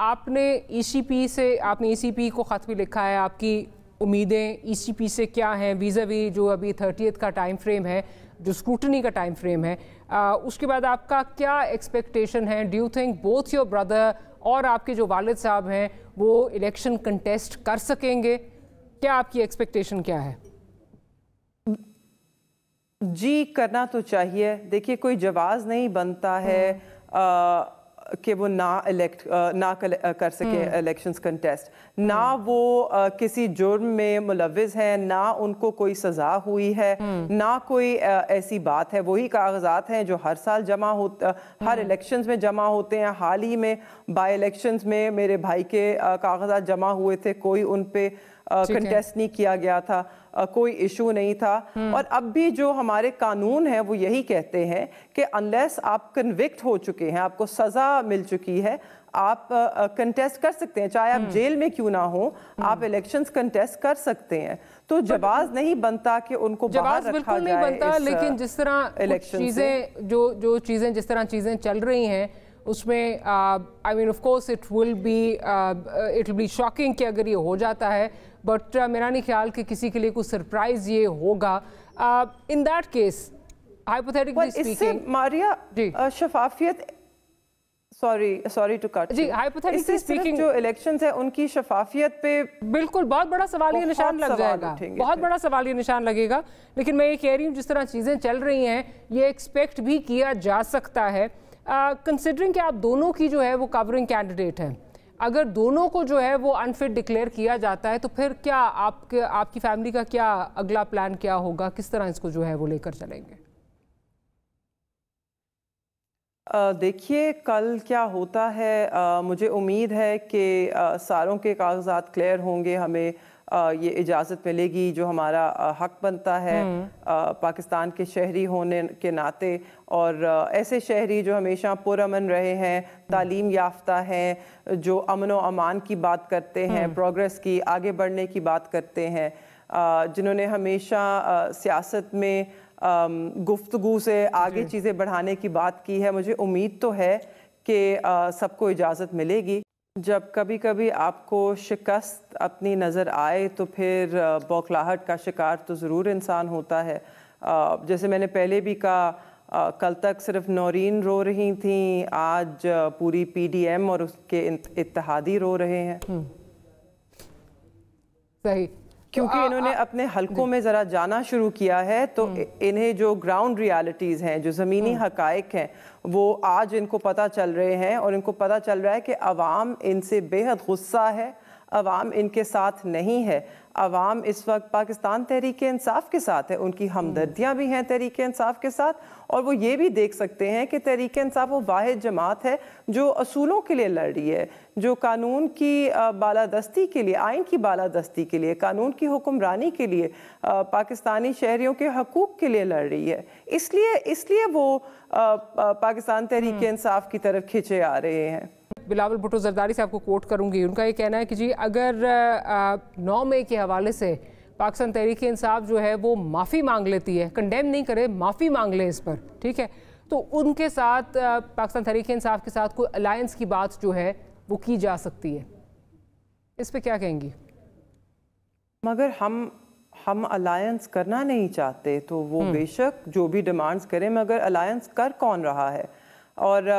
आपने ECP से, आपने ECP को ख़त भी लिखा है, आपकी उम्मीदें ECP से क्या हैं वीज़ावी जो अभी 30th का टाइम फ्रेम है, जो स्क्रूटनी का टाइम फ्रेम है, उसके बाद आपका क्या एक्सपेक्टेशन है? Do you think both your brother और आपके जो वालिद साहब हैं वो इलेक्शन कंटेस्ट कर सकेंगे? क्या आपकी एक्सपेक्टेशन क्या है? जी, करना तो चाहिए। देखिए, कोई जवाज़ नहीं बनता है कि वो ना कर सके इलेक्शंस कंटेस्ट, ना वो किसी जुर्म में मुलविस हैं, ना उनको कोई सज़ा हुई है, ना कोई ऐसी बात है। वही कागजात हैं जो हर साल जमा होते, हर इलेक्शंस में जमा होते हैं। हाल ही में बाई इलेक्शंस में मेरे भाई के कागजात जमा हुए थे, कोई उन पे कंटेस्ट नहीं किया गया था, कोई इशू नहीं था। और अब भी जो हमारे कानून हैं वो यही कहते हैं कि अनलेस आप कन्विक्ट हो चुके हैं, आपको सज़ा मिल चुकी है, आप कंटेस्ट कर सकते हैं, चाहे आप जेल में क्यों ना हो, आप इलेक्शंस कंटेस्ट कर सकते हैं। तो जवाब नहीं बनता कि उनको बाहर रखा जाए। नहीं बनता, लेकिन जिस तरह चीज़ें जो चीज़ें जिस तरह चीज़ें चल रही हैं उसमें I mean of course it will be shocking कि अगर ये हो जाता है, बट मेरा नहीं ख्याल कि किसी के लिए कुछ सरप्राइज ये होगा। In that case hypothetically speaking Maria, शफाफियत, सॉरी टू कट जी, हाइपोथेटिकली स्पीकिंग जो इलेक्शंस है उनकी शफाफियत पे बिल्कुल बहुत बड़ा सवालिया निशान लग जाएगा, बहुत बड़ा सवालिया निशान लगेगा। लेकिन मैं ये कह रही हूँ जिस तरह चीज़ें चल रही हैं ये एक्सपेक्ट भी किया जा सकता है, कंसिडरिंग कि आप दोनों की जो है वो कवरिंग कैंडिडेट हैं। अगर दोनों को जो है वो अनफिट डिक्लेयर किया जाता है तो फिर क्या आपकी फैमिली का क्या अगला प्लान क्या होगा, किस तरह इसको जो है वो लेकर चलेंगे? देखिए, कल क्या होता है, मुझे उम्मीद है कि सारों के कागजात क्लियर होंगे, हमें ये इजाज़त मिलेगी जो हमारा हक बनता है पाकिस्तान के शहरी होने के नाते, और ऐसे शहरी जो हमेशा पुरअमन रहे हैं, तालीम याफ्ता हैं, जो अमन व अमान की बात करते हैं, प्रोग्रेस की, आगे बढ़ने की बात करते हैं, जिन्होंने हमेशा सियासत में गुफ्तगू से आगे चीज़ें बढ़ाने की बात की है। मुझे उम्मीद तो है कि सबको इजाज़त मिलेगी। जब कभी कभी आपको शिकस्त अपनी नज़र आए तो फिर बौखलाहट का शिकार तो ज़रूर इंसान होता है। जैसे मैंने पहले भी कहा, कल तक सिर्फ नौरीन रो रही थी, आज पूरी PDM और उसके इत्तेहादी रो रहे हैं। सही, क्योंकि इन्होंने अपने हलकों में ज़रा जाना शुरू किया है, तो इन्हें जो ग्राउंड रियलिटीज़ हैं, जो ज़मीनी हक़ाइक़ हैं, वो आज इनको पता चल रहे हैं, और इनको पता चल रहा है कि अवाम इनसे बेहद गुस्सा है, अवाम इनके साथ नहीं है। अवाम इस वक्त पाकिस्तान तहरीक इंसाफ के साथ है, उनकी हमदर्दियाँ भी हैं तहरीक इंसाफ के साथ, और वो ये भी देख सकते हैं कि तहरीक इंसाफ वो वाहिद जमात है जो असूलों के लिए लड़ रही है, जो कानून की बालादस्ती के लिए, आइन की बालादस्ती के लिए, कानून की हुक्मरानी के लिए, पाकिस्तानी शहरियों के हकूक़ के लिए लड़ रही है। इसलिए वो पाकिस्तान तहरीक इंसाफ की तरफ खिंचे आ रहे हैं। बिलावल भुट्टो जरदारी साहब को कोट करूंगी, उनका ये कहना है कि जी अगर 9 मई के हवाले से पाकिस्तान तहरीक इंसाफ जो है वो माफ़ी मांग लेती है, कंडेम नहीं करे, माफ़ी मांग ले इस पर, ठीक है, तो उनके साथ पाकिस्तान तहरीक इंसाफ के साथ कोई अलायंस की बात जो है वो की जा सकती है। इस पे क्या कहेंगी? मगर हम अलायंस करना नहीं चाहते, तो वो बेशक जो भी डिमांड्स करें, मगर अलायंस कर कौन रहा है? और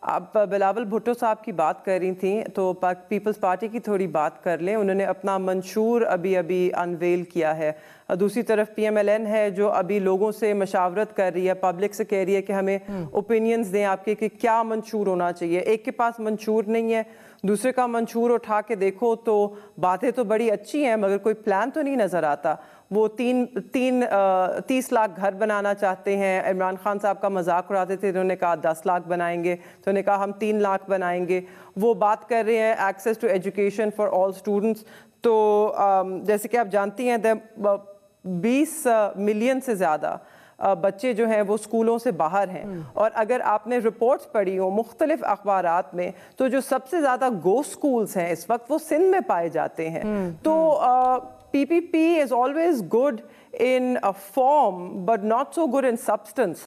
आप बिलावल भुट्टो साहब की बात कर रही थी, तो पीपल्स पार्टी की थोड़ी बात कर लें। उन्होंने अपना मंशूर अभी अनवेल किया है। दूसरी तरफ PMLN है जो अभी लोगों से मशावरत कर रही है, पब्लिक से कह रही है कि हमें ओपिनियंस दें आपके कि क्या मंशूर होना चाहिए। एक के पास मंशूर नहीं है, दूसरे का मंशूर उठा के देखो तो बातें तो बड़ी अच्छी हैं, मगर कोई प्लान तो नहीं नज़र आता। वो 30 लाख घर बनाना चाहते हैं। इमरान खान साहब का मजाक उड़ाते थे, उन्होंने कहा 10 लाख बनाएंगे, तो उन्होंने कहा हम 3 लाख बनाएंगे। वो बात कर रहे हैं access to education for all students. तो जैसे कि आप जानती हैं 20 मिलियन से ज़्यादा बच्चे जो हैं वो स्कूलों से बाहर हैं, और अगर आपने रिपोर्ट्स पढ़ी हो मुख्तलिफ अखबारात में, तो जो सबसे ज़्यादा गोस्ट स्कूल्स हैं इस वक्त वो सिंध में पाए जाते हैं। तो PPP is always good in a form but not so good in substance.